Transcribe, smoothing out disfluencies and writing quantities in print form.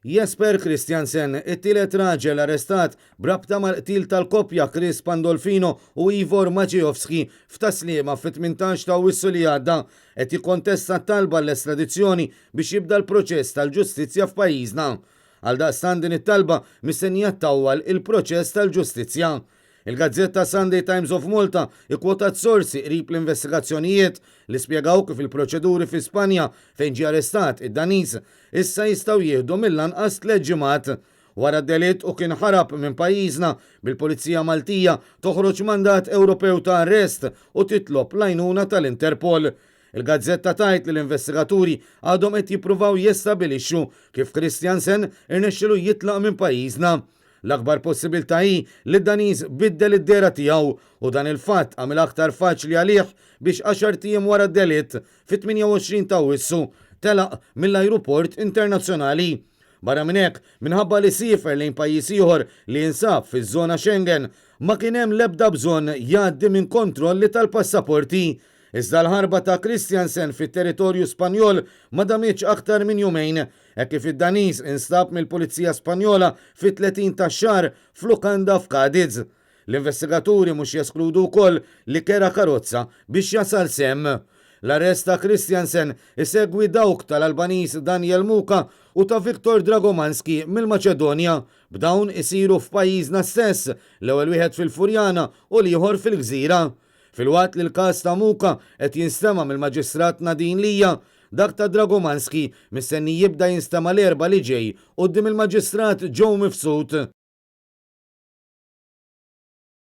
Jesper Christiansen, it-tielet raġel arrestat brabta mal-qtil tal-koppja Chris Pandolfino u Ivor Maciejowski f'taslima fit-18 ta' Awwissu li għadda qed jikkontesta talba l-estradizzjoni biex jibda l-proċess tal-ġustizzja f'pajjiżna. Għaldaqstant din it-talba mistennija ttawwal il-proċess tal-ġustizzja. Il-Gazzetta Sunday Times of Malta ikkwotat sorsi qrib l-investigazzjonijiet li spjegaw kif il-proċeduri fi Spanja fejn ġie arrestat id-Daniż issa jistgħu jieħdu mill-anqas 3 ġimgħat. Wara d-delitt u kien ħarab minn pajjiżna bil-Pulizija Maltija toħroġ mandat Ewropew ta' arrest u titlob l-għajnuna tal-Interpol. Il-Gazzetta tajt li l-investigaturi għadhom qed jippruvaw jestabilixxu kif Christiansen irnexxielu jitlaq minn pajjiżna. L-akbar possibilità hi li d-Daniż biddel id-dera tiegħu u dan il-fatt għamel aktar faċli għalih biex 10 ijiem wara d-delitt fit-28 ta' Awwissu telaq mill-ajruport internazzjonali. Barra minn hekk, minħabba li siefer lejn pajjiż ieħor li jinsab fiż-żona Schengen ma kien hemm l-ebda bżonn jgħaddi minn kontrolli tal-passaporti. Iżda l-ħarba ta' Christiansen fit-territorju Spanjol ma damitx aktar minn jumejn, hekk kif id-Daniż instab mill-Pulizija Spanjola fit-30 tax-xahar f'lukanda f'Cadiz. L-investigaturi mhux jeskludu wkoll li kera karozza biex jasal semm. L-arrest ta' Christiansen isegwi dawk tal-Albaniż Daniel Muka u ta' Viktor Dragomanski mill-Maċedonja, b'dawn isiru f'pajjiżna stess, l-ewwel wieħed fil-Furjana u l-ieħor fil-Gżira. Filwaqt li l-każ ta' Muka qed jinstema' mill-Maġistrat Nadine Lija, dak ta' Dragomanski mistenni jibda jinstema' l-erba' li ġej quddiem il-Maġistrat Joe Mifsud.